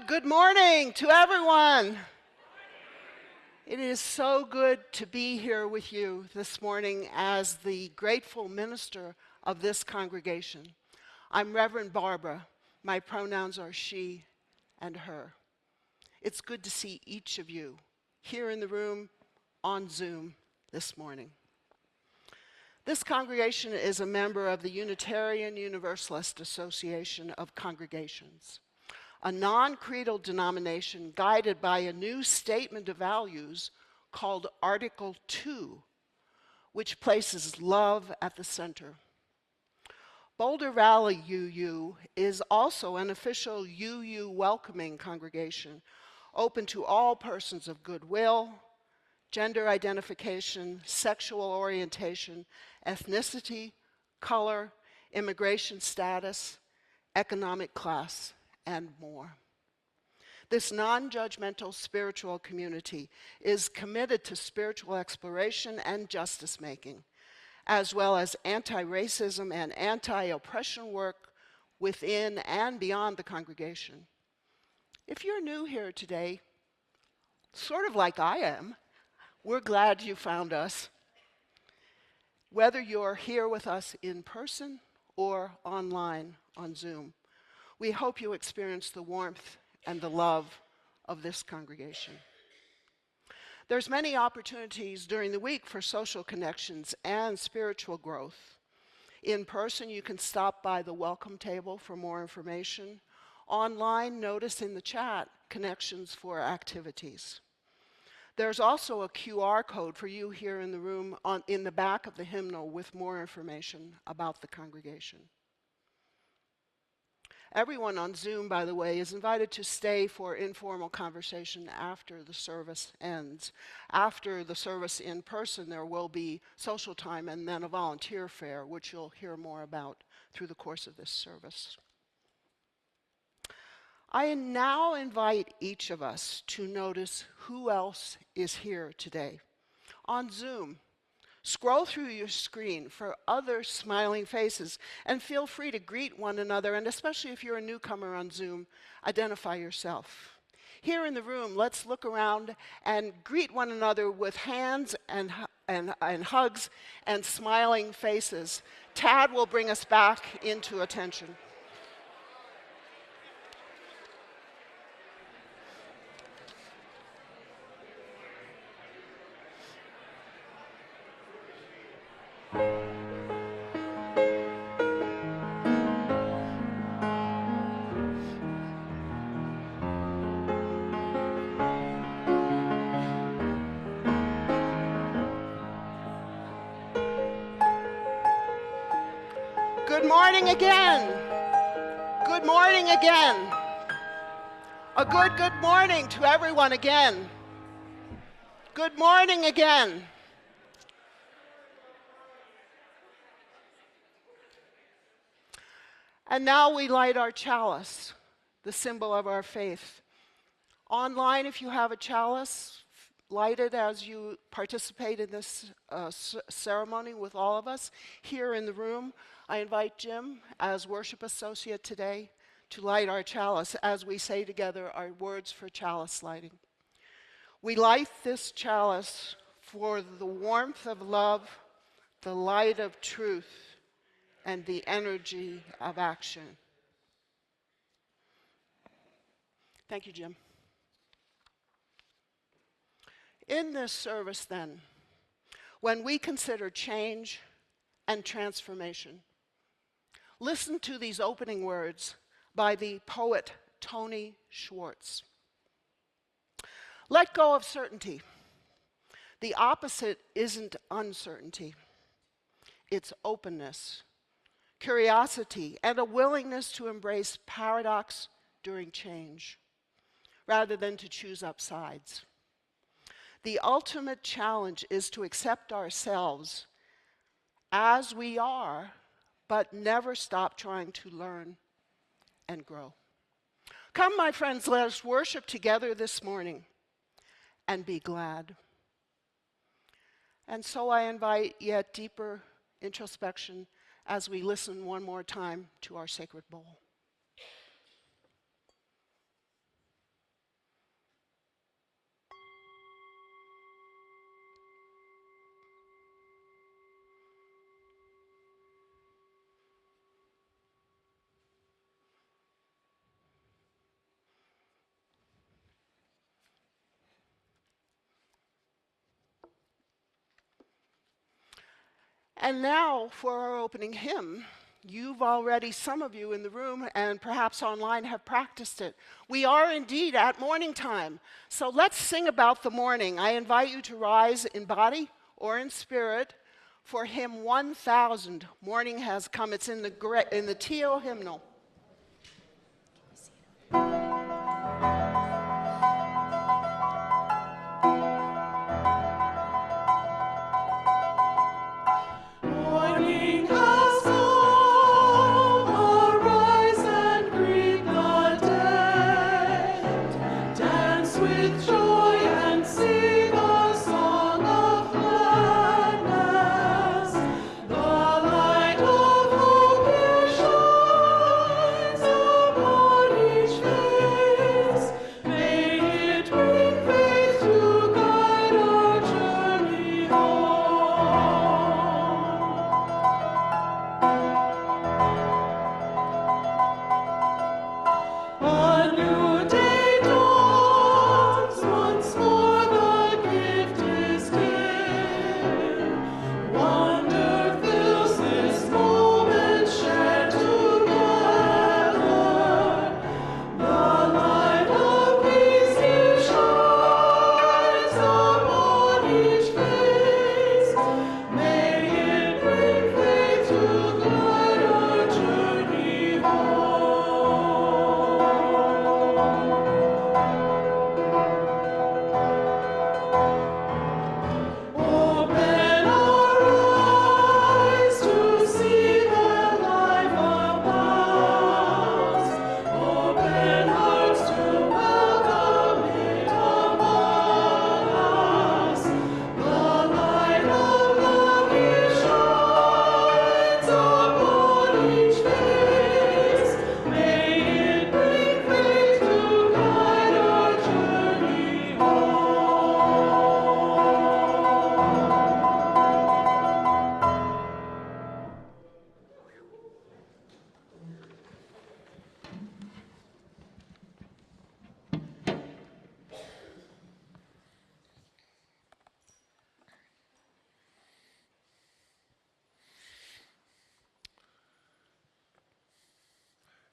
Good morning to everyone. It is so good to be here with you this morning as the grateful minister of this congregation. I'm Reverend Barbara. My pronouns are she and her. It's good to see each of you here in the room on Zoom this morning. This congregation is a member of the Unitarian Universalist Association of Congregations, a non-creedal denomination guided by a new statement of values called Article 2, which places love at the center. Boulder Valley UU is also an official UU welcoming congregation, open to all persons of goodwill, gender identification, sexual orientation, ethnicity, color, immigration status, economic class, and more. This non-judgmental spiritual community is committed to spiritual exploration and justice-making, as well as anti-racism and anti-oppression work within and beyond the congregation. If you're new here today, sort of like I am, we're glad you found us. Whether you're here with us in person or online on Zoom, we hope you experience the warmth and the love of this congregation. There's many opportunities during the week for social connections and spiritual growth. In person, you can stop by the welcome table for more information. Online, notice in the chat connections for activities. There's also a QR code for you here in the room in the back of the hymnal with more information about the congregation. Everyone on Zoom, by the way, is invited to stay for informal conversation after the service ends. After the service in person, there will be social time and then a volunteer fair, which you'll hear more about through the course of this service. I now invite each of us to notice who else is here today. On Zoom, scroll through your screen for other smiling faces and feel free to greet one another, and especially if you're a newcomer on Zoom, identify yourself. Here in the room, let's look around and greet one another with hands and hugs and smiling faces. Tad will bring us back into attention. Good morning again. Good morning again. A good morning to everyone again. Good morning again. And now we light our chalice, the symbol of our faith. Online, if you have a chalice, light it as you participate in this ceremony with all of us. Here in the room, I invite Jim, as worship associate today, to light our chalice as we say together our words for chalice lighting. We light this chalice for the warmth of love, the light of truth, and the energy of action. Thank you, Jim. In this service, then, when we consider change and transformation, listen to these opening words by the poet Tony Schwartz. Let go of certainty. The opposite isn't uncertainty. It's openness, curiosity, and a willingness to embrace paradox during change, rather than to choose up sides. The ultimate challenge is to accept ourselves as we are, but never stop trying to learn and grow. Come, my friends, let us worship together this morning and be glad. And so I invite yet deeper introspection as we listen one more time to our sacred bowl. And now for our opening hymn. You've already, some of you in the room and perhaps online, have practiced it. We are indeed at morning time. So let's sing about the morning. I invite you to rise in body or in spirit for hymn 1000. Morning has come. It's in the teal hymnal.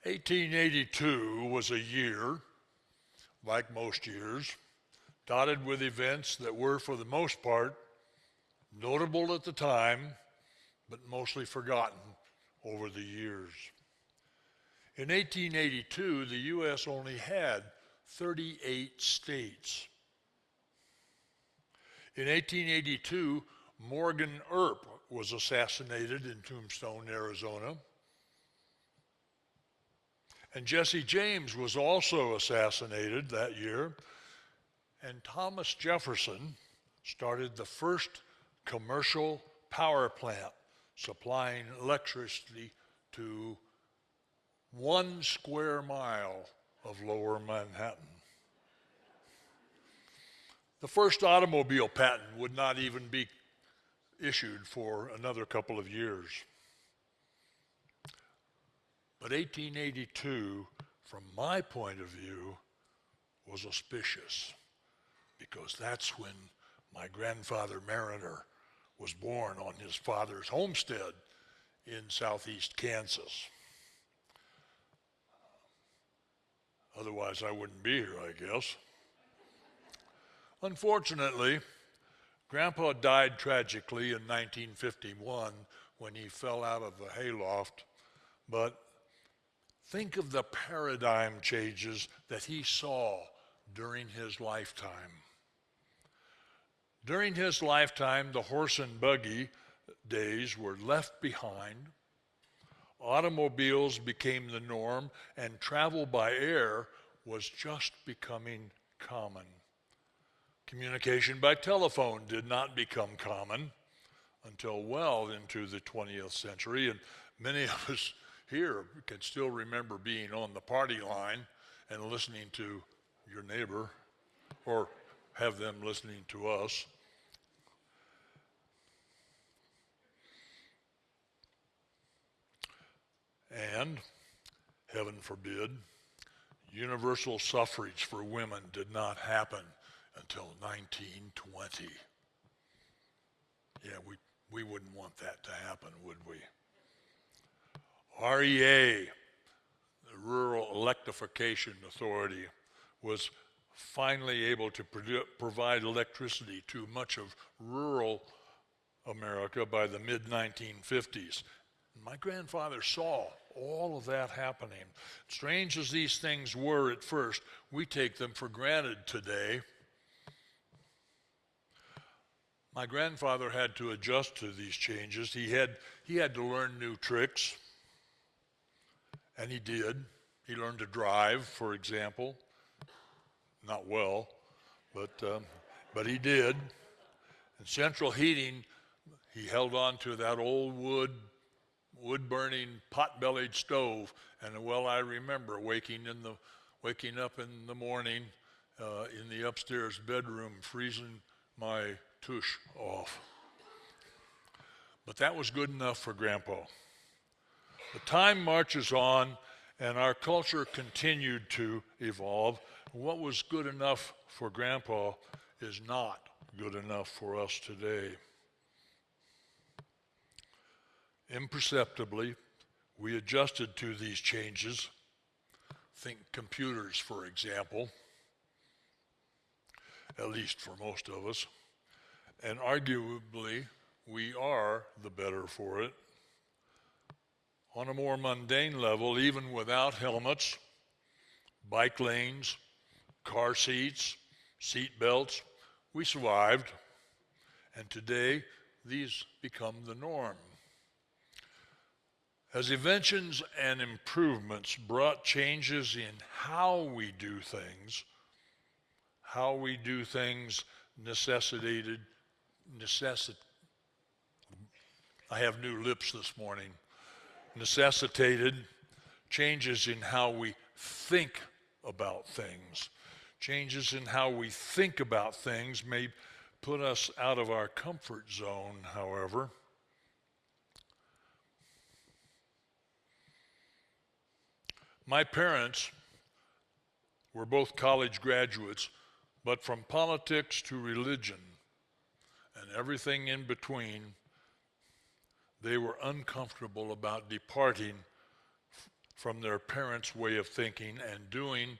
1882 was a year, like most years, dotted with events that were, for the most part, notable at the time, but mostly forgotten over the years. In 1882, the U.S. only had 38 states. In 1882, Morgan Earp was assassinated in Tombstone, Arizona. And Jesse James was also assassinated that year. And Thomas Jefferson started the first commercial power plant supplying electricity to 1 square mile of lower Manhattan. The first automobile patent would not even be issued for another couple of years. But 1882, from my point of view, was auspicious, because that's when my grandfather Mariner was born on his father's homestead in southeast Kansas. Otherwise, I wouldn't be here, I guess. Unfortunately, Grandpa died tragically in 1951 when he fell out of a hayloft, but think of the paradigm changes that he saw during his lifetime. During his lifetime, the horse and buggy days were left behind. Automobiles became the norm, and travel by air was just becoming common. Communication by telephone did not become common until well into the 20th century, and many of us here can still remember being on the party line and listening to your neighbor, or have them listening to us. And, heaven forbid, universal suffrage for women did not happen until 1920. Yeah, we wouldn't want that to happen, would we? REA, the Rural Electrification Authority, was finally able to provide electricity to much of rural America by the mid-1950s. My grandfather saw all of that happening. Strange as these things were at first, we take them for granted today. My grandfather had to adjust to these changes. He had to learn new tricks, and he did. He learned to drive, for example. Not well, but he did. And central heating, he held on to that old wood-burning, pot-bellied stove. And well, I remember waking up in the morning in the upstairs bedroom, freezing my tush off. But that was good enough for Grandpa. The time marches on, and our culture continued to evolve. What was good enough for Grandpa is not good enough for us today. Imperceptibly, we adjusted to these changes. Think computers, for example, at least for most of us. And arguably, we are the better for it. On a more mundane level, even without helmets, bike lanes, car seats, seat belts, we survived. And today, these become the norm. As inventions and improvements brought changes in how we do things I have new lips this morning, necessitated changes in how we think about things. Changes in how we think about things may put us out of our comfort zone, however. My parents were both college graduates, but from politics to religion and everything in between, they were uncomfortable about departing from their parents' way of thinking and doing,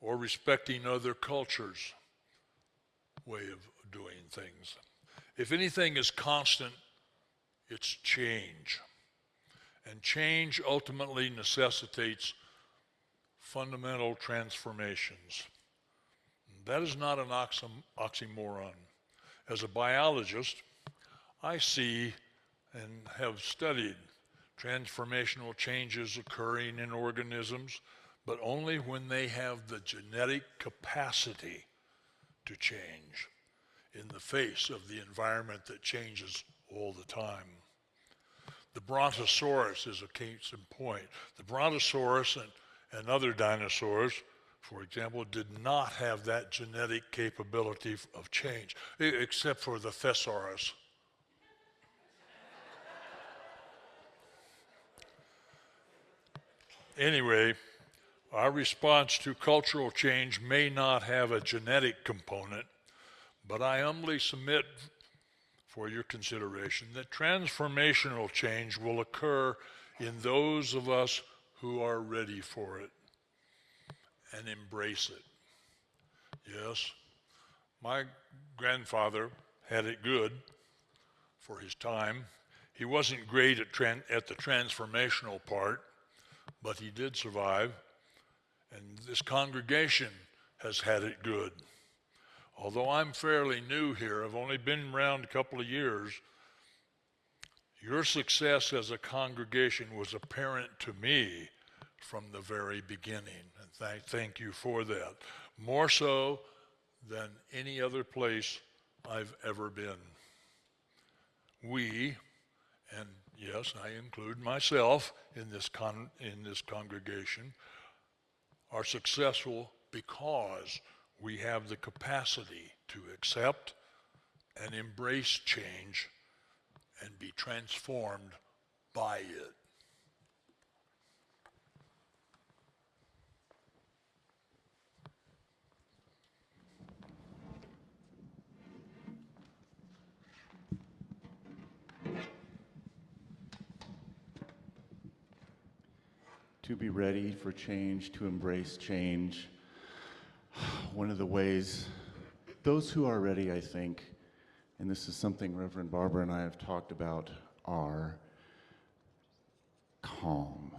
or respecting other cultures' way of doing things. If anything is constant, it's change. And change ultimately necessitates fundamental transformations. That is not an oxymoron. As a biologist, I see and have studied transformational changes occurring in organisms, but only when they have the genetic capacity to change in the face of the environment that changes all the time. The Brontosaurus is a case in point. The Brontosaurus and other dinosaurs, for example, did not have that genetic capability of change, except for the Thesaurus. Anyway, our response to cultural change may not have a genetic component, but I humbly submit for your consideration that transformational change will occur in those of us who are ready for it and embrace it. Yes, my grandfather had it good for his time. He wasn't great at the transformational part, but he did survive, and this congregation has had it good. Although I'm fairly new here, I've only been around a couple of years, your success as a congregation was apparent to me from the very beginning, and thank you for that. More so than any other place I've ever been. We, and yes, I include myself in this congregation, are successful because we have the capacity to accept and embrace change and be transformed by it. To be ready for change, to embrace change. One of the ways, those who are ready, I think, and this is something Reverend Barbara and I have talked about, are calm.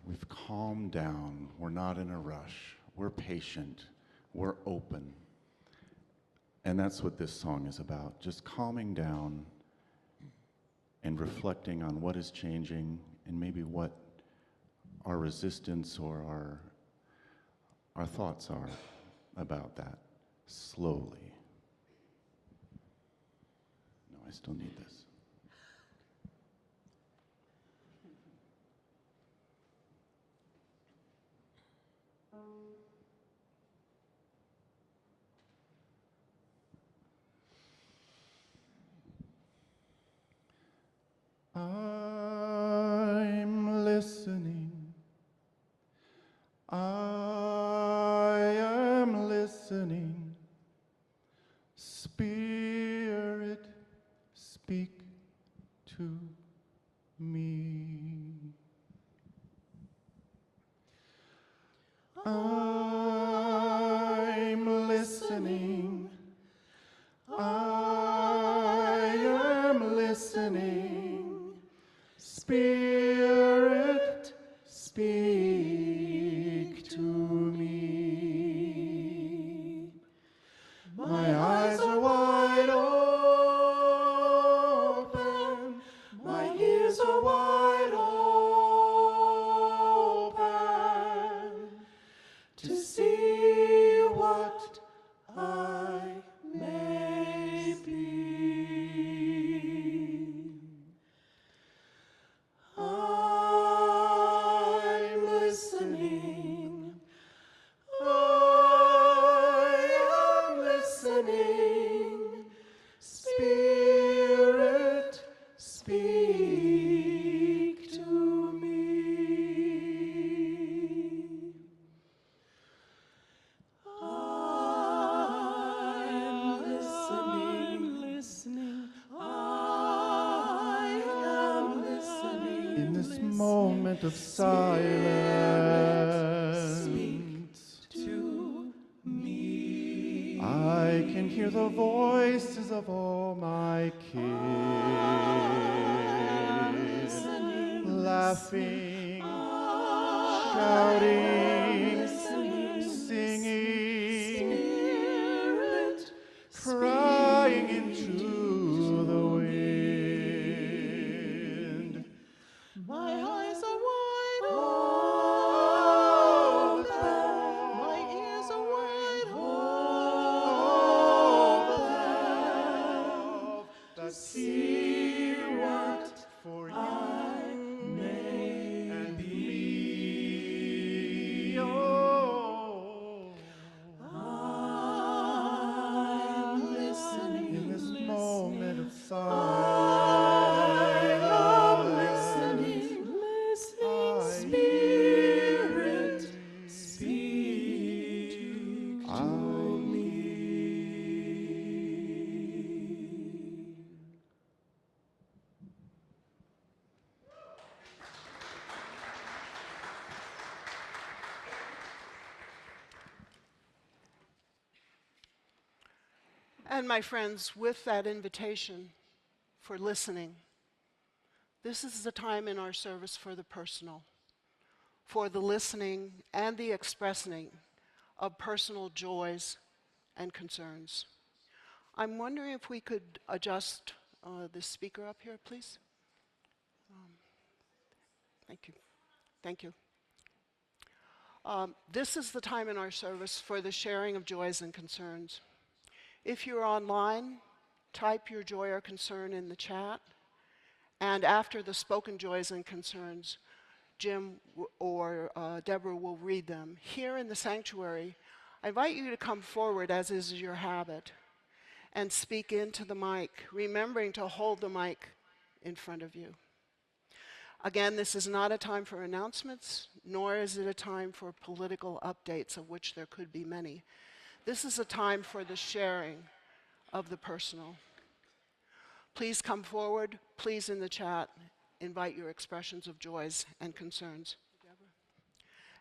We've calmed down. We're not in a rush. We're patient. We're open. And that's what this song is about, just calming down and reflecting on what is changing and maybe what our resistance or our thoughts are about that, slowly. No, I still need this. I'm listening. I am listening. Spirit, speak to me. I'm listening. I am listening. Spirit, moment of silence. To me. I can hear the voices of all my kids, laughing, shouting, singing, crying into the wind. My eyes are wide open. My ears are wide open. To see what for you and me. Oh, I'm listening. in this moment of I'm silence, listening. I Spirit, speak to me. And my friends, with that invitation for listening, this is the time in our service for the personal, for the listening and the expressing of personal joys and concerns. I'm wondering if we could adjust the speaker up here, please. Thank you. Thank you. This is the time in our service for the sharing of joys and concerns. If you're online, type your joy or concern in the chat, and after the spoken joys and concerns, Jim or Deborah will read them. Here in the sanctuary, I invite you to come forward, as is your habit, and speak into the mic, remembering to hold the mic in front of you. Again, this is not a time for announcements, nor is it a time for political updates, of which there could be many. This is a time for the sharing of the personal. Please come forward. Please, in the chat, invite your expressions of joys and concerns.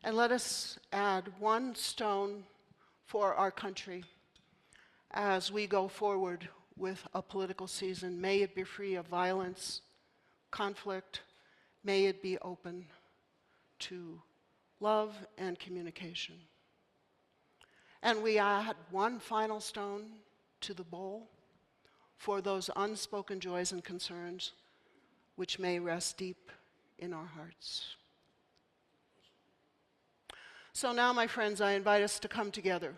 And let us add one stone for our country as we go forward with a political season. May it be free of violence, conflict. May it be open to love and communication. And we add one final stone to the bowl for those unspoken joys and concerns which may rest deep in our hearts. So now, my friends, I invite us to come together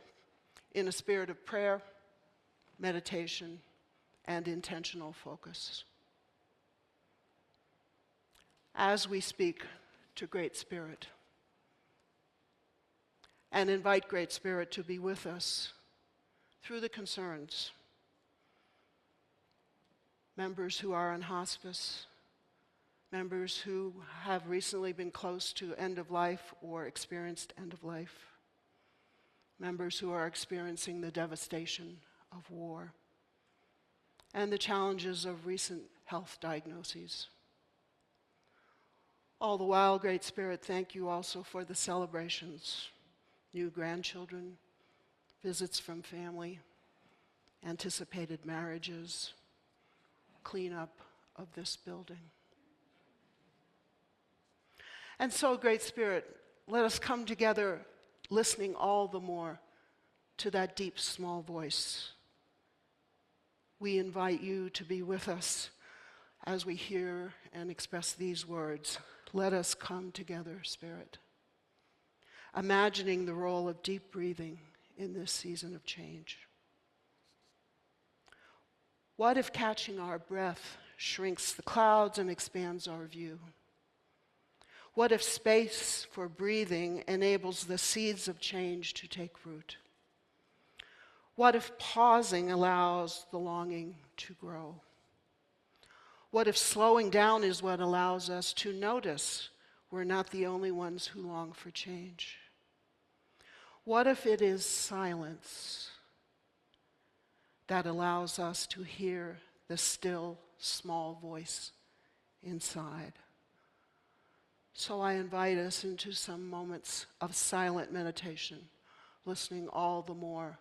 in a spirit of prayer, meditation, and intentional focus. As we speak to Great Spirit and invite Great Spirit to be with us through the concerns, members who are on hospice, members who have recently been close to end of life or experienced end of life, members who are experiencing the devastation of war, and the challenges of recent health diagnoses. All the while, Great Spirit, thank you also for the celebrations, new grandchildren, visits from family, anticipated marriages, cleanup of this building. And so, Great Spirit, let us come together listening all the more to that deep, small voice. We invite you to be with us as we hear and express these words. Let us come together, Spirit, imagining the role of deep breathing in this season of change. What if catching our breath shrinks the clouds and expands our view? What if space for breathing enables the seeds of change to take root? What if pausing allows the longing to grow? What if slowing down is what allows us to notice we're not the only ones who long for change? What if it is silence that allows us to hear the still, small voice inside? So I invite us into some moments of silent meditation, listening all the more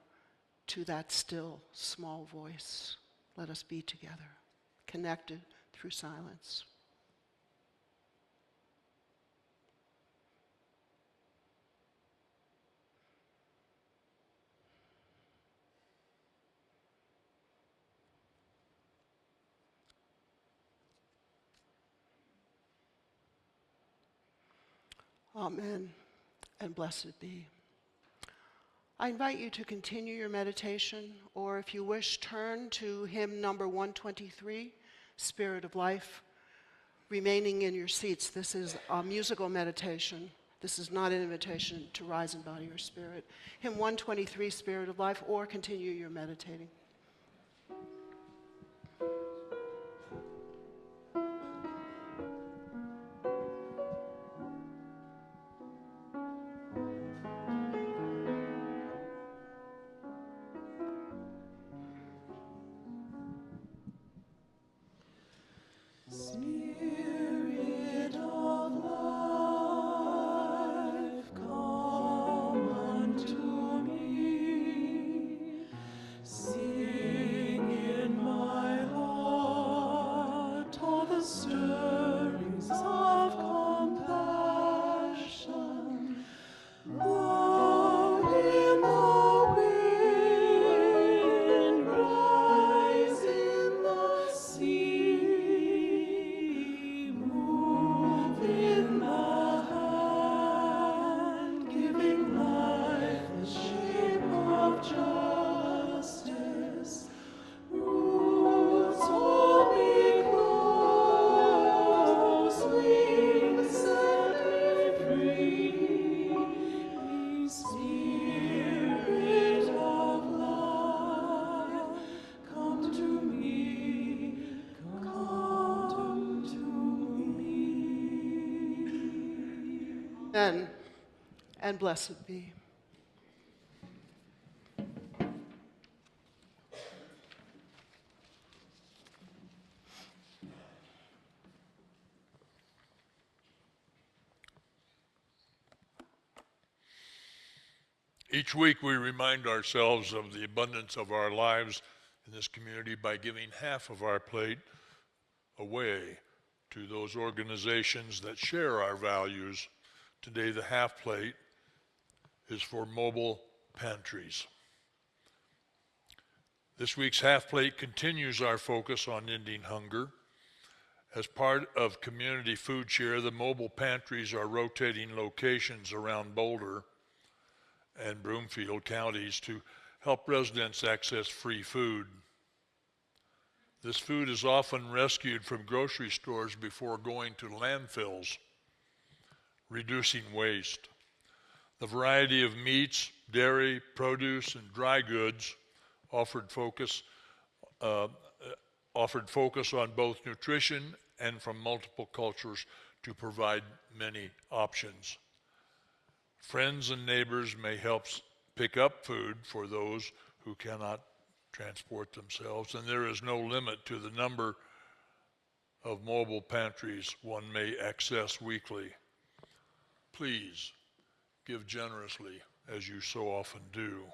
to that still, small voice. Let us be together, connected through silence. Amen, and blessed be. I invite you to continue your meditation, or if you wish, turn to hymn number 123, Spirit of Life, remaining in your seats. This is a musical meditation. This is not an invitation to rise in body or spirit. Hymn 123, Spirit of Life, or continue your meditating. Spirit of life, come unto me. Sing in my heart all the stirrings of compassion. Blow in the wind, rise in the sea, move in the hand, giving life the shape of justice. Roots hold me close, wings set me free. Spirit of life, come to me, come to me. Amen, and blessed be. Each week we remind ourselves of the abundance of our lives in this community by giving half of our plate away to those organizations that share our values. Today the half plate is for mobile pantries. This week's half plate continues our focus on ending hunger. As part of Community Food Share, the mobile pantries are rotating locations around Boulder and Broomfield counties to help residents access free food. This food is often rescued from grocery stores before going to landfills, reducing waste. The variety of meats, dairy, produce, and dry goods offered focus on both nutrition and from multiple cultures to provide many options. Friends and neighbors may help pick up food for those who cannot transport themselves, and there is no limit to the number of mobile pantries one may access weekly. Please give generously as you so often do.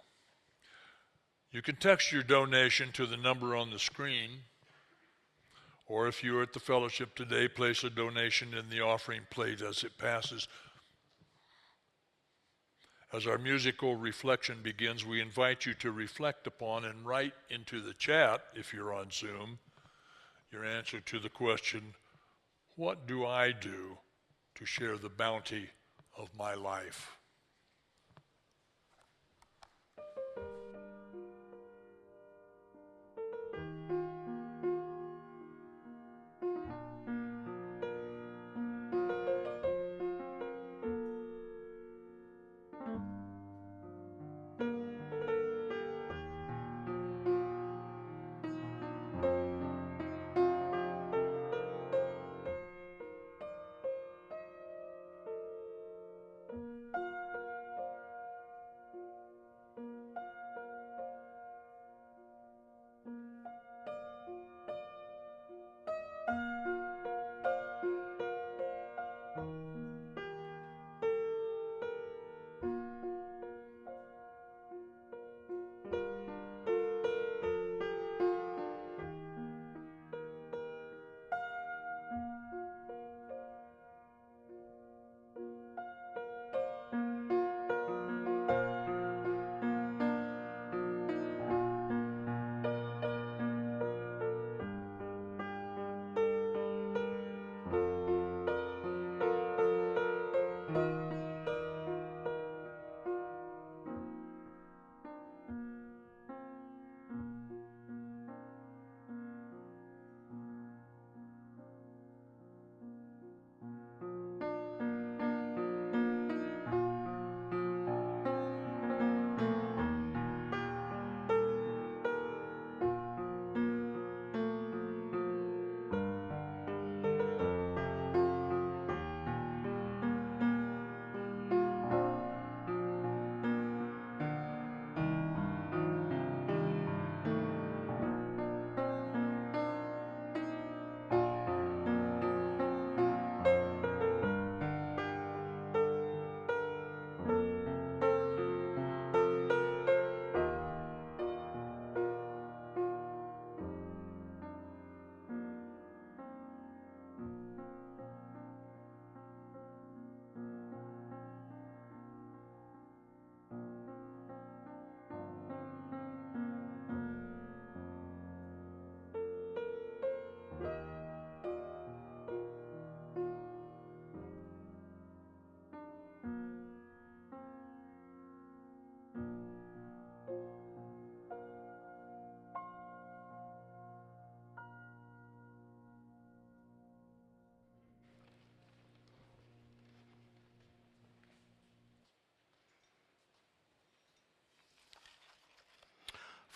You can text your donation to the number on the screen, or if you're at the fellowship today, place a donation in the offering plate as it passes. As our musical reflection begins, we invite you to reflect upon and write into the chat, if you're on Zoom, your answer to the question, what do I do to share the bounty of my life?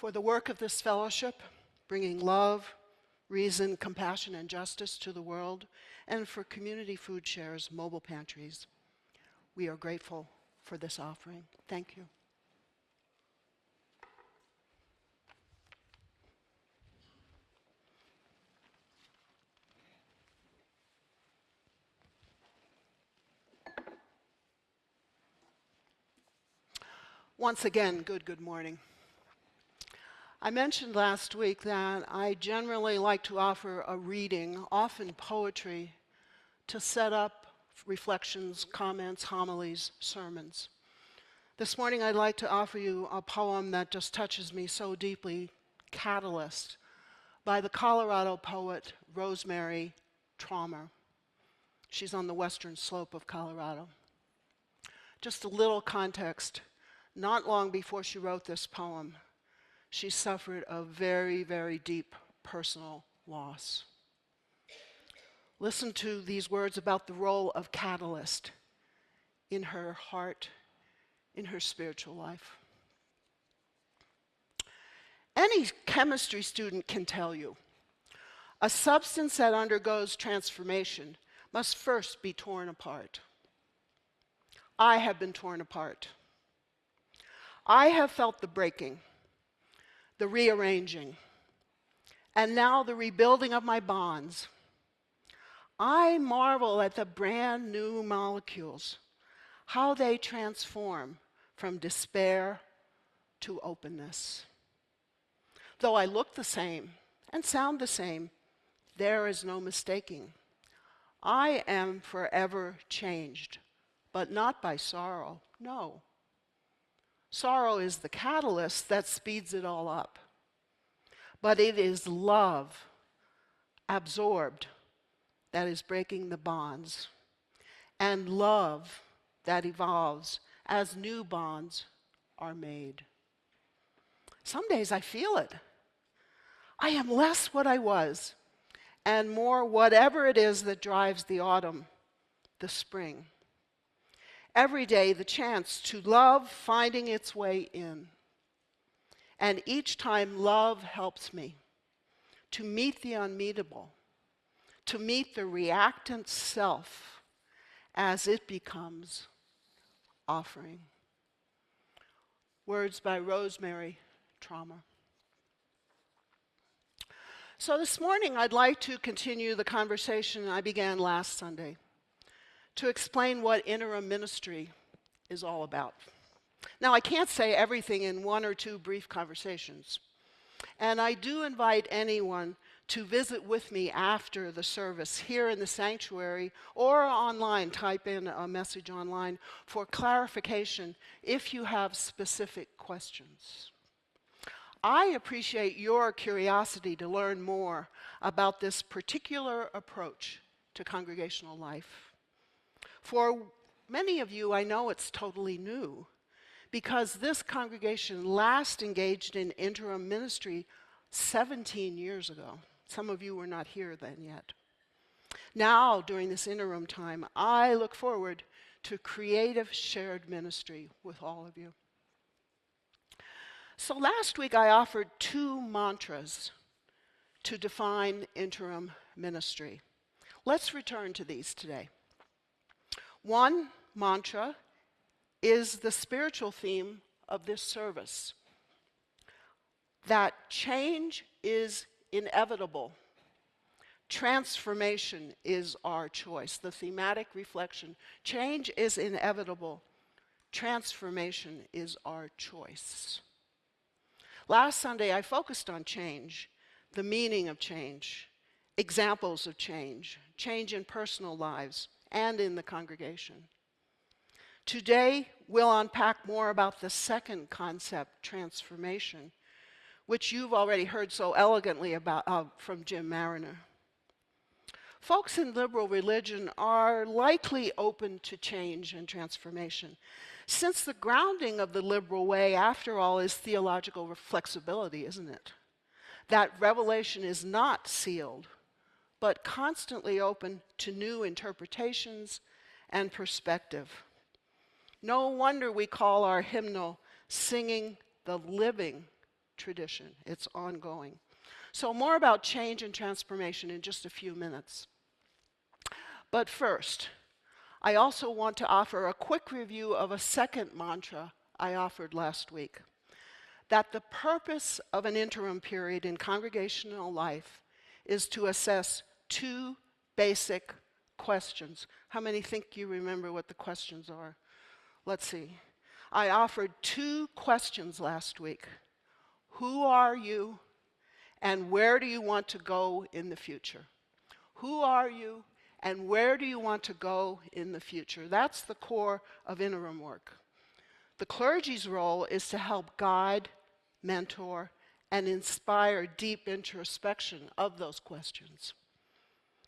for the work of this fellowship, bringing love, reason, compassion, and justice to the world, and for Community Food Shares mobile pantries. We are grateful for this offering. Thank you. Once again, good morning. I mentioned last week that I generally like to offer a reading, often poetry, to set up reflections, comments, homilies, sermons. This morning I'd like to offer you a poem that just touches me so deeply, Catalyst, by the Colorado poet Rosemary Traumer. She's on the western slope of Colorado. Just a little context. Not long before she wrote this poem, she suffered a very, very deep personal loss. Listen to these words about the role of catalyst in her heart, in her spiritual life. Any chemistry student can tell you, a substance that undergoes transformation must first be torn apart. I have been torn apart. I have felt the breaking, the rearranging, and now the rebuilding of my bonds. I marvel at the brand new molecules, how they transform from despair to openness. Though I look the same and sound the same, there is no mistaking. I am forever changed, but not by sorrow, no. Sorrow is the catalyst that speeds it all up. But it is love, absorbed, that is breaking the bonds, and love that evolves as new bonds are made. Some days I feel it. I am less what I was, and more whatever it is that drives the autumn, the spring. Every day, the chance to love finding its way in. And each time, love helps me to meet the unmeetable, to meet the reactant self as it becomes offering. Words by Rosemary Traumer. So this morning, I'd like to continue the conversation I began last Sunday, to explain what interim ministry is all about. Now, I can't say everything in one or two brief conversations, and I do invite anyone to visit with me after the service here in the sanctuary or online. Type in a message online for clarification if you have specific questions. I appreciate your curiosity to learn more about this particular approach to congregational life. For many of you, I know it's totally new, because this congregation last engaged in interim ministry 17 years ago. Some of you were not here then yet. Now, during this interim time, I look forward to creative shared ministry with all of you. So last week I offered two mantras to define interim ministry. Let's return to these today. One mantra is the spiritual theme of this service, that change is inevitable. Transformation is our choice. The thematic reflection, change is inevitable. Transformation is our choice. Last Sunday, I focused on change, the meaning of change, examples of change, change in personal lives and in the congregation. Today, we'll unpack more about the second concept, transformation, which you've already heard so elegantly about from Jim Mariner. Folks in liberal religion are likely open to change and transformation, since the grounding of the liberal way, after all, is theological flexibility, isn't it? That revelation is not sealed, but constantly open to new interpretations and perspective. No wonder we call our hymnal Singing the Living tradition. It's ongoing. So more about change and transformation in just a few minutes. But first, I also want to offer a quick review of a second mantra I offered last week, that the purpose of an interim period in congregational life is to assess two basic questions. How many think you remember what the questions are? Let's see. I offered two questions last week. Who are you, and where do you want to go in the future? Who are you, and where do you want to go in the future? That's the core of interim work. The clergy's role is to help guide, mentor, and inspire deep introspection of those questions.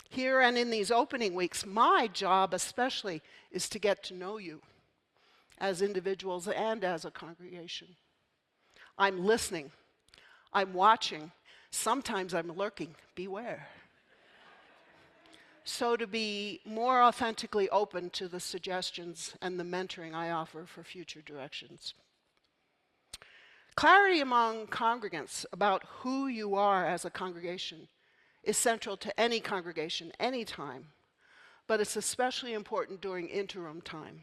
Here and in these opening weeks, my job especially is to get to know you as individuals and as a congregation. I'm listening. I'm watching. Sometimes I'm lurking. Beware. So to be more authentically open to the suggestions and the mentoring I offer for future directions. Clarity among congregants about who you are as a congregation is central to any congregation, any time, but it's especially important during interim time.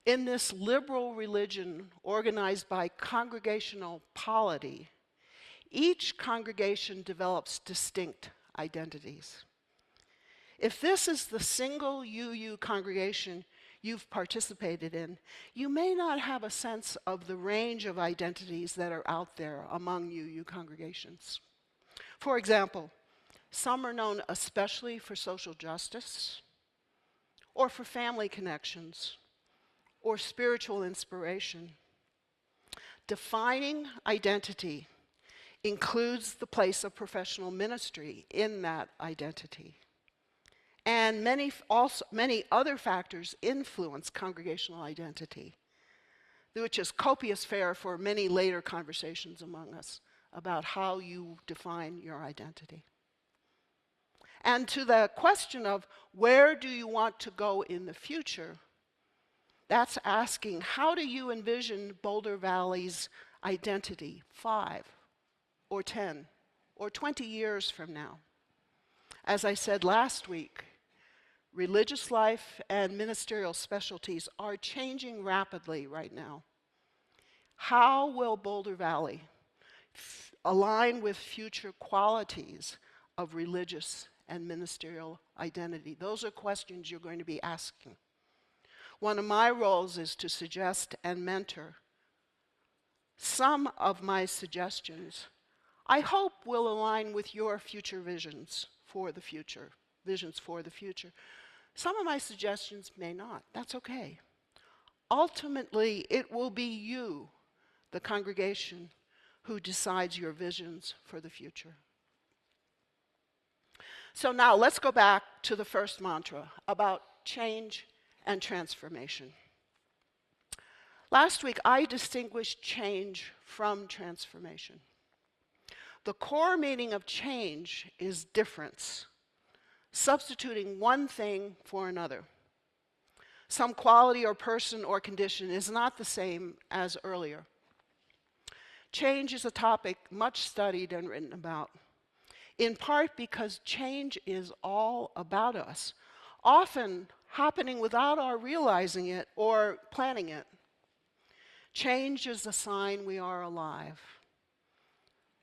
In this liberal religion organized by congregational polity, each congregation develops distinct identities. If this is the single UU congregation you've participated in, you may not have a sense of the range of identities that are out there among UU congregations. For example, some are known especially for social justice, or for family connections, or spiritual inspiration. Defining identity includes the place of professional ministry in that identity. And many other factors influence congregational identity, which is copious fare for many later conversations among us about how you define your identity. And to the question of where do you want to go in the future, that's asking, how do you envision Boulder Valley's identity 5 or 10 or 20 years from now? As I said last week, religious life and ministerial specialties are changing rapidly right now. How will Boulder Valley align with future qualities of religious and ministerial identity? Those are questions you're going to be asking. One of my roles is to suggest and mentor. Some of my suggestions, I hope, will align with your future visions for the future. Some of my suggestions may not. That's okay. Ultimately, it will be you, the congregation, who decides your visions for the future. So now let's go back to the first mantra about change and transformation. Last week, I distinguished change from transformation. The core meaning of change is difference, substituting one thing for another. Some quality or person or condition is not the same as earlier. Change is a topic much studied and written about, in part because change is all about us, often happening without our realizing it or planning it. Change is a sign we are alive,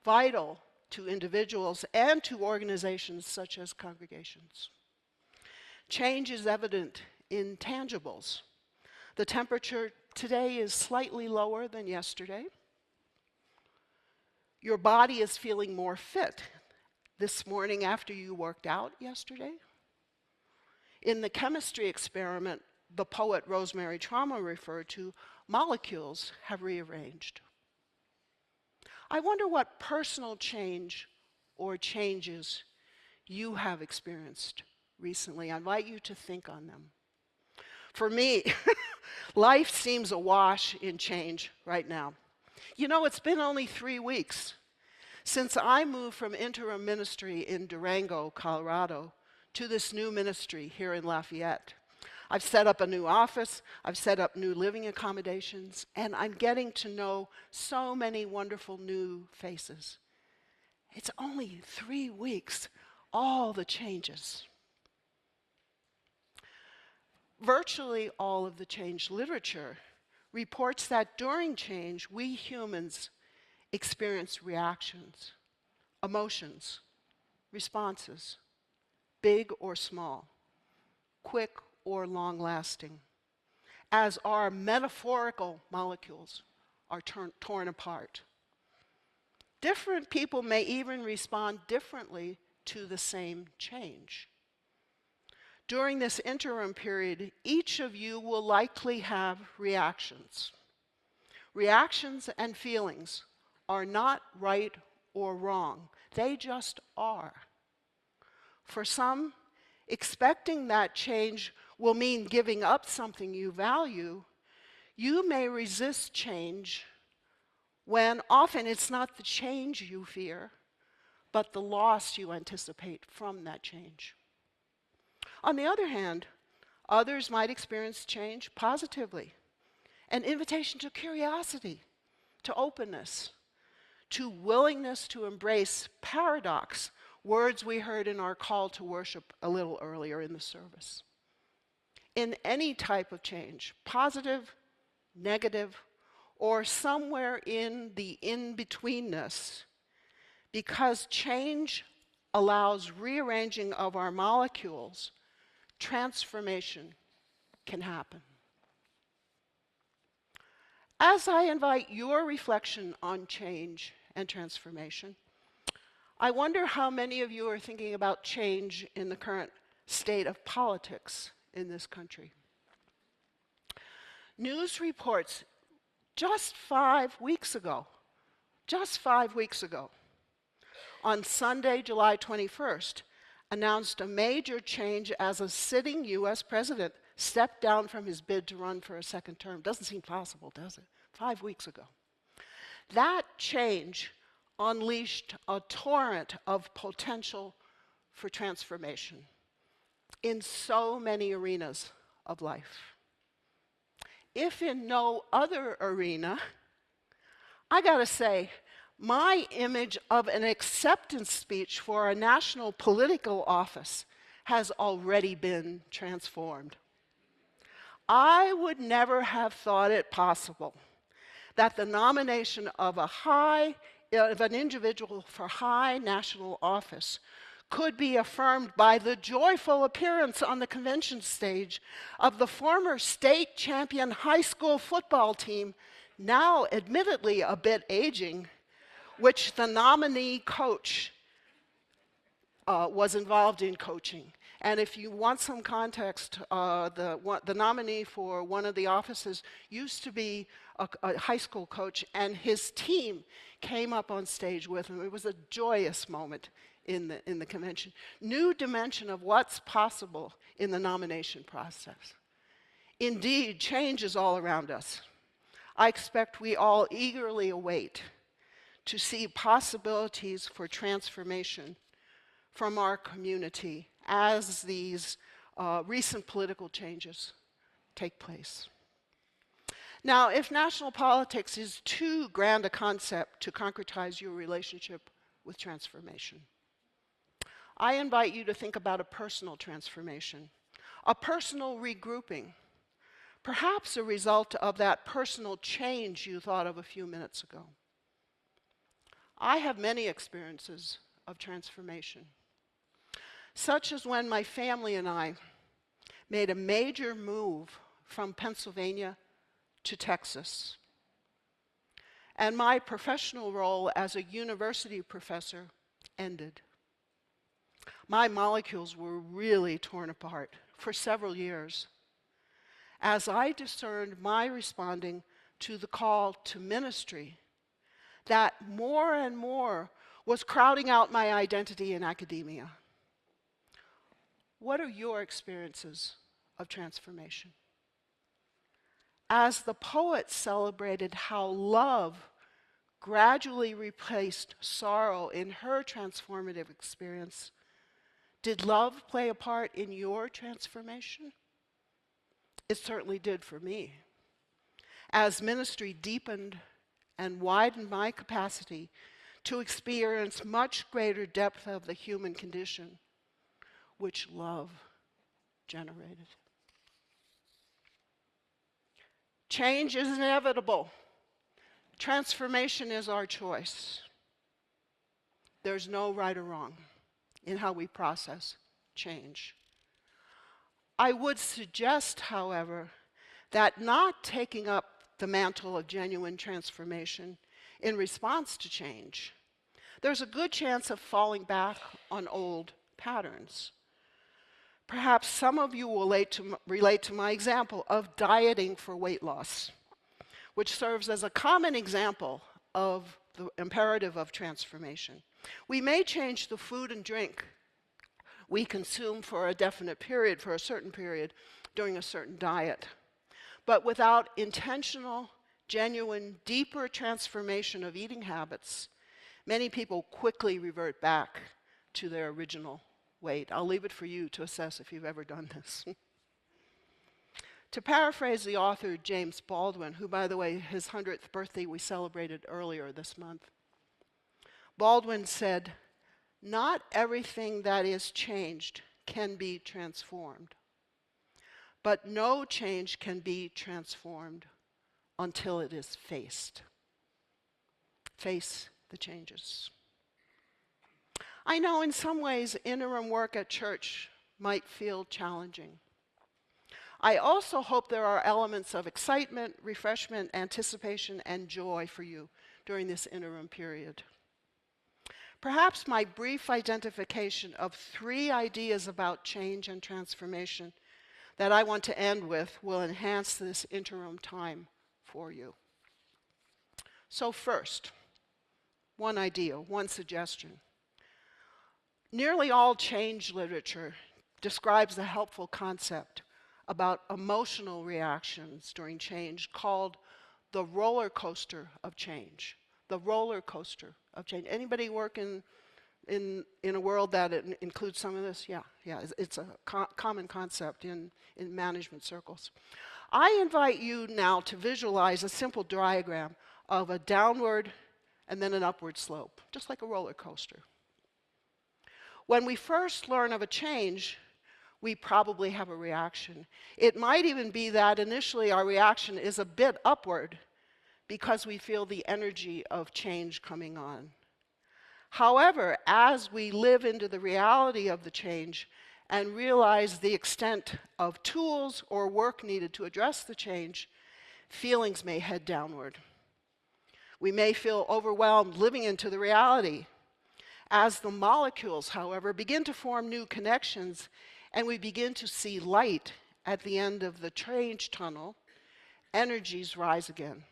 vital to individuals and to organizations such as congregations. Change is evident in tangibles. The temperature today is slightly lower than yesterday. Your body is feeling more fit this morning after you worked out yesterday. In the chemistry experiment the poet Rosemary Trauma referred to, molecules have rearranged. I wonder what personal change or changes you have experienced recently. I invite you to think on them. For me, life seems awash in change right now. You know, it's been only 3 weeks since I moved from interim ministry in Durango, Colorado, to this new ministry here in Lafayette. I've set up a new office, I've set up new living accommodations, and I'm getting to know so many wonderful new faces. It's only 3 weeks, all the changes. Virtually all of the change literature reports that during change, we humans experience reactions, emotions, responses, big or small, quick or long-lasting, as our metaphorical molecules are torn apart. Different people may even respond differently to the same change. During this interim period, each of you will likely have reactions. Reactions and feelings are not right or wrong. They just are. For some, expecting that change will mean giving up something you value. You may resist change when often it's not the change you fear, but the loss you anticipate from that change. On the other hand, others might experience change positively, an invitation to curiosity, to openness, to willingness to embrace paradox, words we heard in our call to worship a little earlier in the service. In any type of change, positive, negative, or somewhere in the in-betweenness, because change allows rearranging of our molecules, transformation can happen. As I invite your reflection on change and transformation, I wonder how many of you are thinking about change in the current state of politics in this country. News reports just 5 weeks ago, on Sunday, July 21st, announced a major change as a sitting U.S. president stepped down from his bid to run for a second term. Doesn't seem possible, does it? 5 weeks ago. That change unleashed a torrent of potential for transformation in so many arenas of life. If in no other arena, I gotta say, my image of an acceptance speech for a national political office has already been transformed. I would never have thought it possible that the nomination of an individual for high national office could be affirmed by the joyful appearance on the convention stage of the former state champion high school football team, now admittedly a bit aging, which the nominee coach was involved in coaching. And if you want some context, the nominee for one of the offices used to be a high school coach, and his team came up on stage with him. It was a joyous moment in the convention. New dimension of what's possible in the nomination process. Indeed, change is all around us. I expect we all eagerly await to see possibilities for transformation from our community as these recent political changes take place. Now, if national politics is too grand a concept to concretize your relationship with transformation, I invite you to think about a personal transformation, a personal regrouping, perhaps a result of that personal change you thought of a few minutes ago. I have many experiences of transformation, such as when my family and I made a major move from Pennsylvania to Texas, and my professional role as a university professor ended. My molecules were really torn apart for several years as I discerned my responding to the call to ministry that more and more was crowding out my identity in academia. What are your experiences of transformation? As the poet celebrated how love gradually replaced sorrow in her transformative experience, did love play a part in your transformation? It certainly did for me. As ministry deepened and widened my capacity to experience much greater depth of the human condition, which love generated. Change is inevitable. Transformation is our choice. There's no right or wrong in how we process change. I would suggest, however, that not taking up the mantle of genuine transformation in response to change, there's a good chance of falling back on old patterns. Perhaps some of you will relate to my example of dieting for weight loss, which serves as a common example of the imperative of transformation. We may change the food and drink we consume for a definite period, for a certain period, during a certain diet. But without intentional, genuine, deeper transformation of eating habits, many people quickly revert back to their original weight. I'll leave it for you to assess if you've ever done this. To paraphrase the author James Baldwin, who, by the way, his 100th birthday we celebrated earlier this month, Baldwin said, "Not everything that is changed can be transformed, but no change can be transformed until it is faced." Face the changes. I know in some ways interim work at church might feel challenging. I also hope there are elements of excitement, refreshment, anticipation, and joy for you during this interim period. Perhaps my brief identification of 3 ideas about change and transformation that I want to end with will enhance this interim time for you. So first, one idea, one suggestion. Nearly all change literature describes a helpful concept about emotional reactions during change called the roller coaster of change. The roller coaster of change. Anybody work in a world that includes some of this? Yeah, it's a common concept in management circles. I invite you now to visualize a simple diagram of a downward and then an upward slope, just like a roller coaster. When we first learn of a change, we probably have a reaction. It might even be that initially our reaction is a bit upward because we feel the energy of change coming on. However, as we live into the reality of the change and realize the extent of tools or work needed to address the change, feelings may head downward. We may feel overwhelmed living into the reality. As the molecules, however, begin to form new connections and we begin to see light at the end of the change tunnel, energies rise again,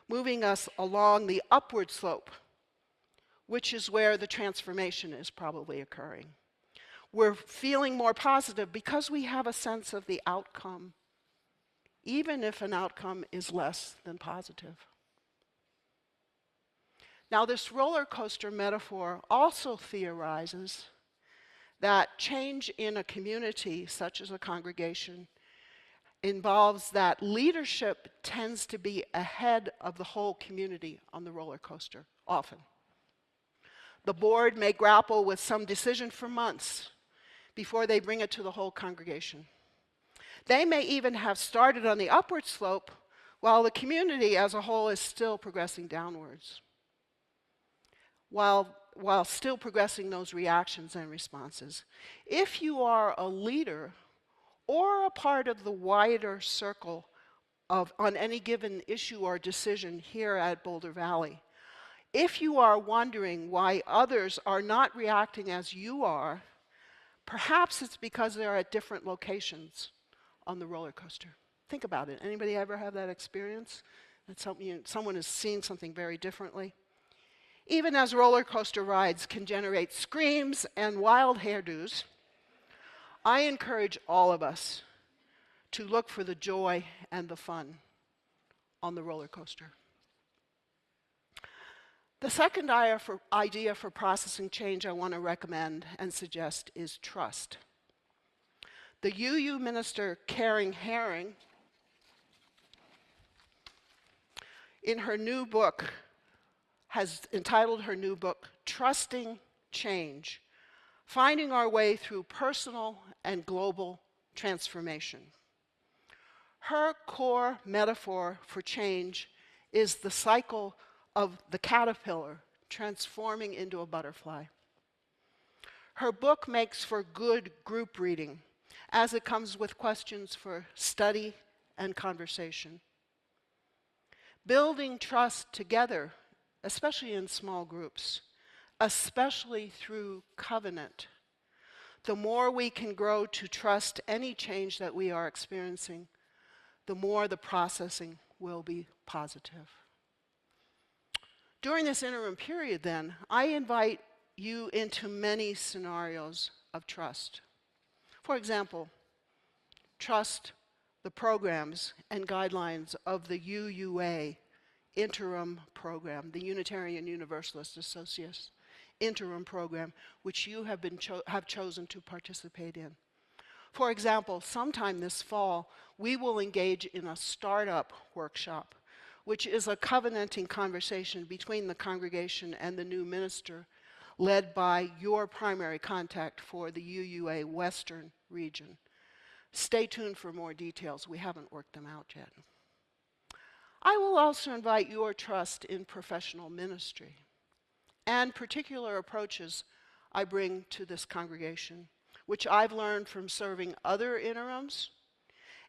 moving us along the upward slope, which is where the transformation is probably occurring. We're feeling more positive because we have a sense of the outcome, even if an outcome is less than positive. Now, this roller coaster metaphor also theorizes that change in a community, such as a congregation, involves that leadership tends to be ahead of the whole community on the roller coaster, often. The board may grapple with some decision for months before they bring it to the whole congregation. They may even have started on the upward slope while the community as a whole is still progressing downwards, while still progressing those reactions and responses. If you are a leader or a part of the wider circle on any given issue or decision here at Boulder Valley, if you are wondering why others are not reacting as you are, perhaps it's because they're at different locations on the roller coaster. Think about it. Anybody ever have that experience? That someone is seeing something very differently? Even as roller coaster rides can generate screams and wild hairdos, I encourage all of us to look for the joy and the fun on the roller coaster. The second idea for processing change I want to recommend and suggest is trust. The UU minister, Karen Herring, in her new book, has entitled her new book, Trusting Change, Finding Our Way Through Personal and Global Transformation. Her core metaphor for change is the cycle of the caterpillar transforming into a butterfly. Her book makes for good group reading, as it comes with questions for study and conversation. Building trust together, especially in small groups, especially through covenant. The more we can grow to trust any change that we are experiencing, the more the processing will be positive. During this interim period, then, I invite you into many scenarios of trust. For example, trust the programs and guidelines of the UUA interim program, the Unitarian Universalist Associates interim program, which you have chosen to participate in. For example, sometime this fall, we will engage in a startup workshop, which is a covenanting conversation between the congregation and the new minister, led by your primary contact for the UUA Western region. Stay tuned for more details. We haven't worked them out yet. I will also invite your trust in professional ministry and particular approaches I bring to this congregation, which I've learned from serving other interims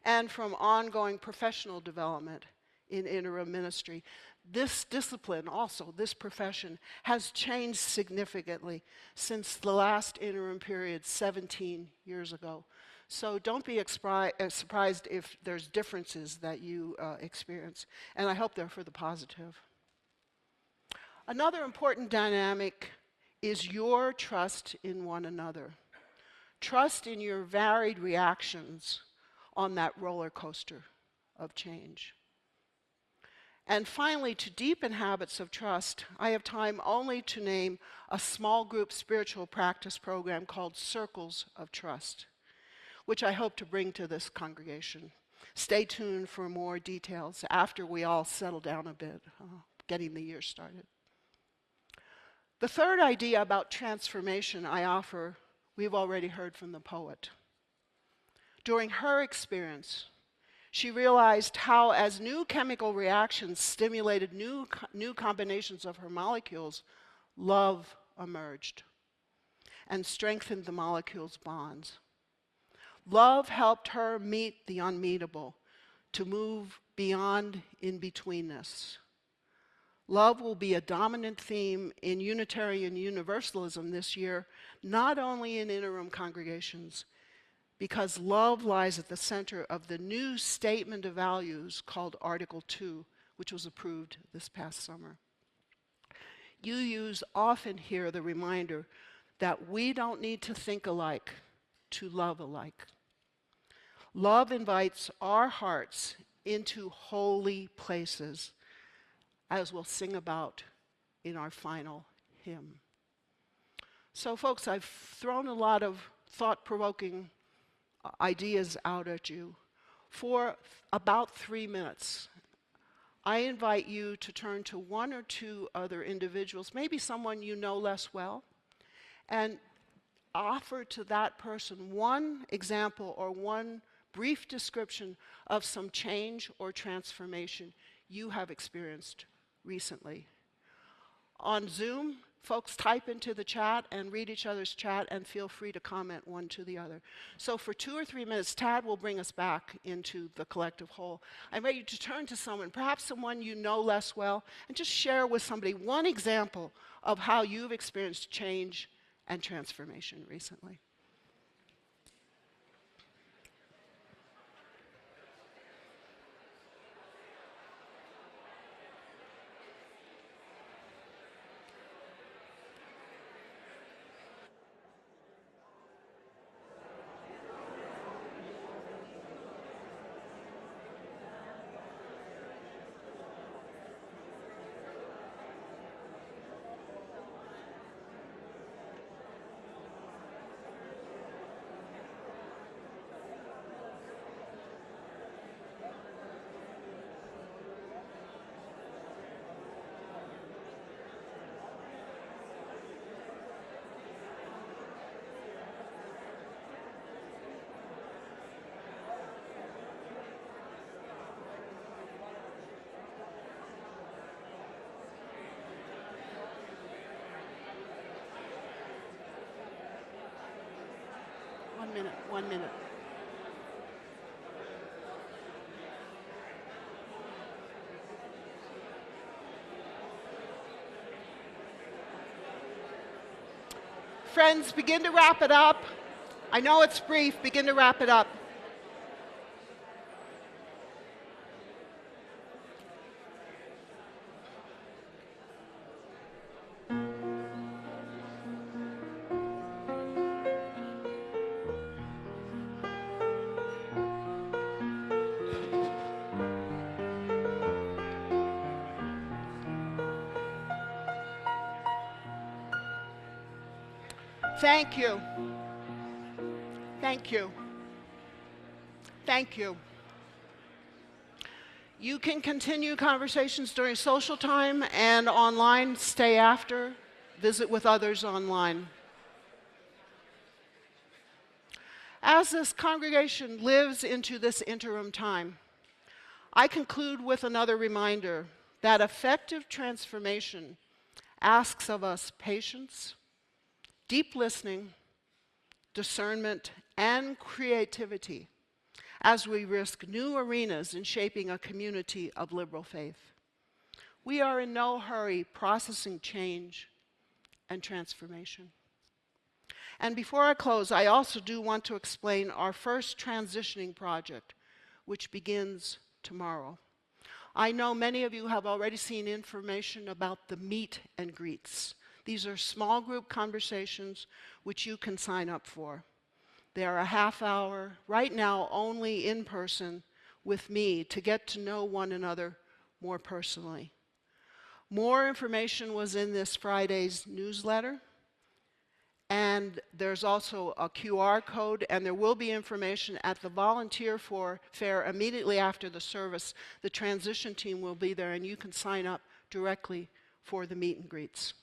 and from ongoing professional development in interim ministry. This discipline also, this profession, has changed significantly since the last interim period 17 years ago. So don't be surprised if there's differences that you experience, and I hope they're for the positive. Another important dynamic is your trust in one another. Trust in your varied reactions on that roller coaster of change. And finally, to deepen habits of trust, I have time only to name a small group spiritual practice program called Circles of Trust, which I hope to bring to this congregation. Stay tuned for more details after we all settle down a bit, getting the year started. The third idea about transformation I offer, we've already heard from the poet. During her experience, she realized how, as new chemical reactions stimulated new combinations of her molecules, love emerged and strengthened the molecules' bonds. Love helped her meet the unmeetable, to move beyond in-betweenness. Love will be a dominant theme in Unitarian Universalism this year, not only in interim congregations, because love lies at the center of the new statement of values called Article 2, which was approved this past summer. UUs often hear the reminder that we don't need to think alike to love alike. Love invites our hearts into holy places, as we'll sing about in our final hymn. So folks, I've thrown a lot of thought-provoking ideas out at you. For about 3 minutes, I invite you to turn to one or two other individuals, maybe someone you know less well, and offer to that person one example or one brief description of some change or transformation you have experienced recently. On Zoom, folks type into the chat and read each other's chat and feel free to comment one to the other. So for 2 or 3 minutes, Tad will bring us back into the collective whole. I invite you to turn to someone, perhaps someone you know less well, and just share with somebody one example of how you've experienced change and transformation recently. 1 minute. Friends, begin to wrap it up. I know it's brief, begin to wrap it up. Thank you. Thank you. Thank you. You can continue conversations during social time and online. Stay after. Visit with others online. As this congregation lives into this interim time, I conclude with another reminder that effective transformation asks of us patience, deep listening, discernment, and creativity as we risk new arenas in shaping a community of liberal faith. We are in no hurry processing change and transformation. And before I close, I also do want to explain our first transitioning project, which begins tomorrow. I know many of you have already seen information about the meet and greets. These are small group conversations which you can sign up for. They are a half hour, right now only in person, with me to get to know one another more personally. More information was in this Friday's newsletter, and there's also a QR code, and there will be information at the volunteer fair immediately after the service. The transition team will be there, and you can sign up directly for the meet and greets.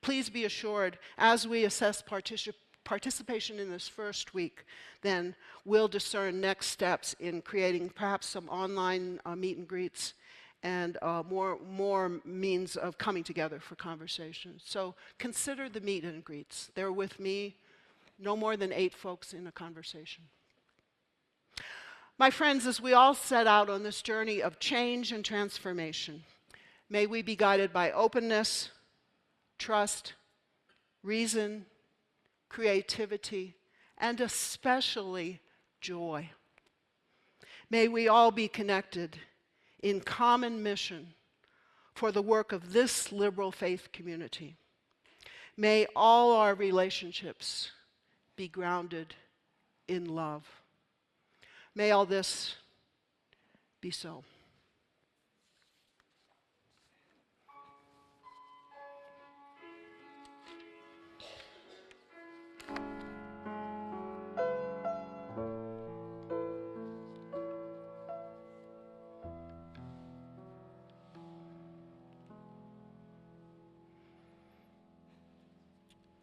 Please be assured, as we assess participation in this first week, then we'll discern next steps in creating perhaps some online meet and greets and more means of coming together for conversations. So consider the meet and greets. They're with me, no more than 8 folks in a conversation. My friends, as we all set out on this journey of change and transformation, may we be guided by openness, trust, reason, creativity, and especially joy. May we all be connected in common mission for the work of this liberal faith community. May all our relationships be grounded in love. May all this be so.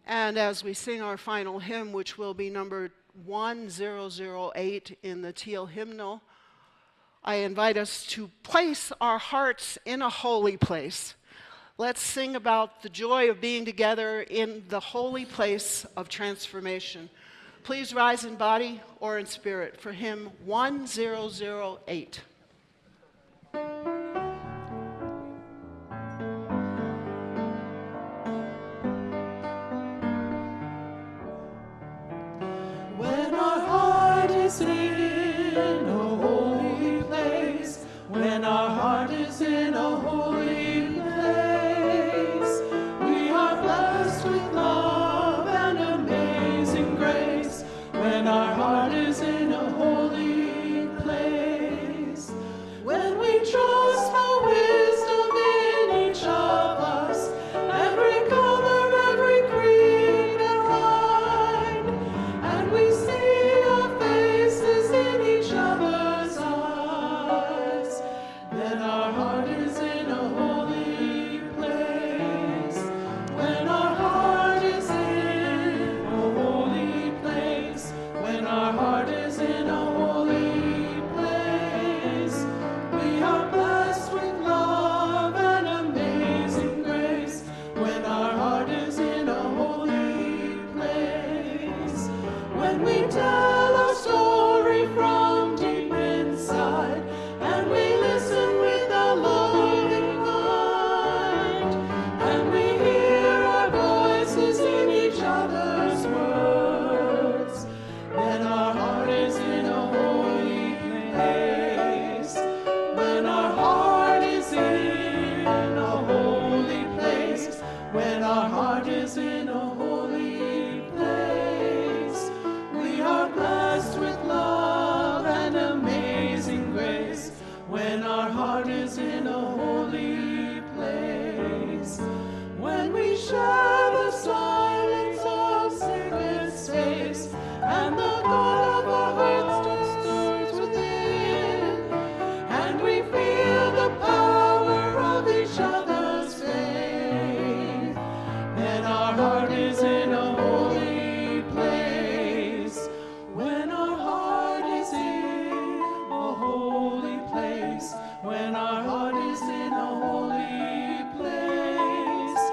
And as we sing our final hymn, which will be number 1008 in the teal hymnal, I invite us to place our hearts in a holy place. Let's sing about the joy of being together in the holy place of transformation. Please rise in body or in spirit for hymn 1008. When our heart is in a holy place, when our heart is in a holy place, we are blessed with love and amazing grace. When our heart is in a holy place, our heart is in a holy place. We are blessed with love and amazing grace when our heart is in a holy place. When we share the silence of sacred space and the God of our hearts stirs within, and we feel the power of each other's faith, then our heart is in a holy place. When our heart is in a holy place, when our heart is in a holy place,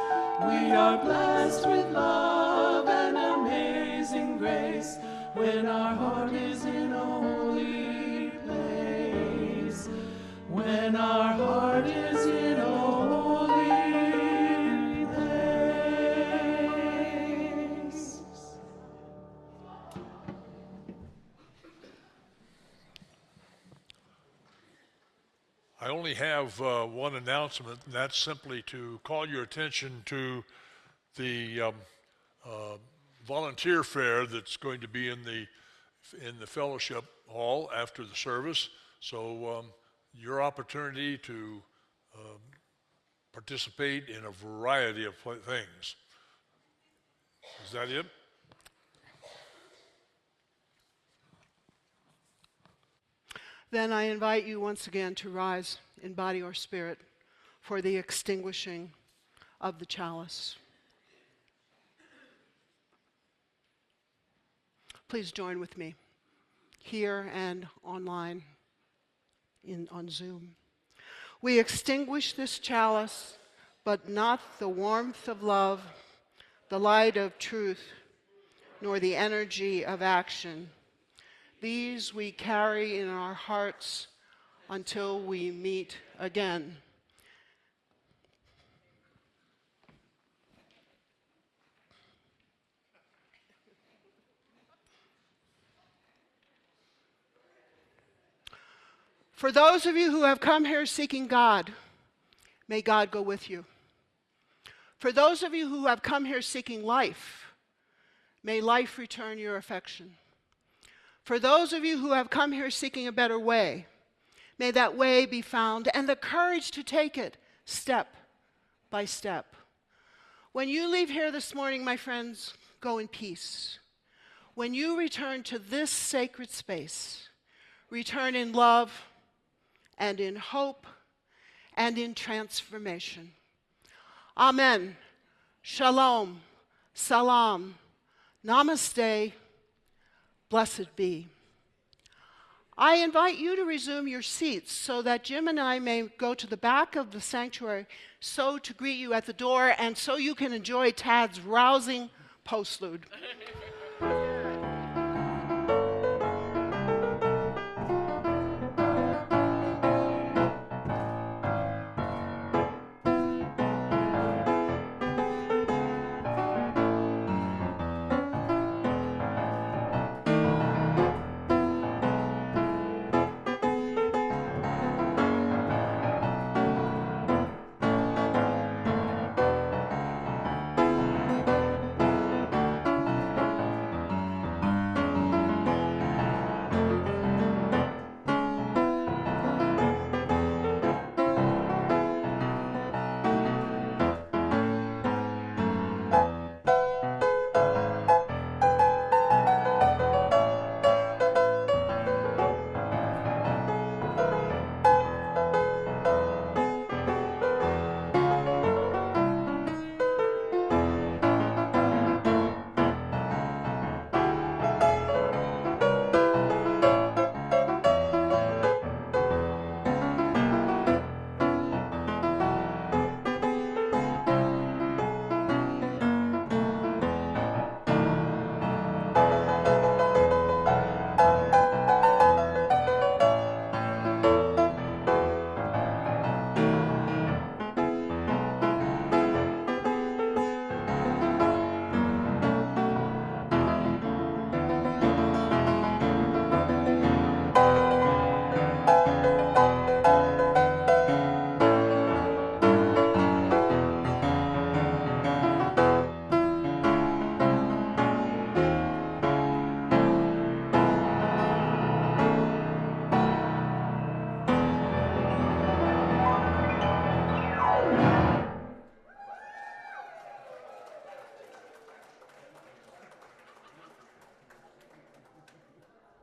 we are blessed with love and amazing grace when our heart is in a holy place. When our heart is in a holy place. I only have one announcement, and that's simply to call your attention to the volunteer fair that's going to be in the fellowship hall after the service. So your opportunity to participate in a variety of things. Is that it? Then I invite you once again to rise in body or spirit for the extinguishing of the chalice. Please join with me here and online on Zoom. We extinguish this chalice, but not the warmth of love, the light of truth, nor the energy of action. These we carry in our hearts until we meet again. For those of you who have come here seeking God, may God go with you. For those of you who have come here seeking life, may life return your affection. For those of you who have come here seeking a better way, may that way be found and the courage to take it step by step. When you leave here this morning, my friends, go in peace. When you return to this sacred space, return in love and in hope and in transformation. Amen. Shalom. Salam. Namaste. Blessed be. I invite you to resume your seats so that Jim and I may go to the back of the sanctuary so to greet you at the door and so you can enjoy Tad's rousing postlude.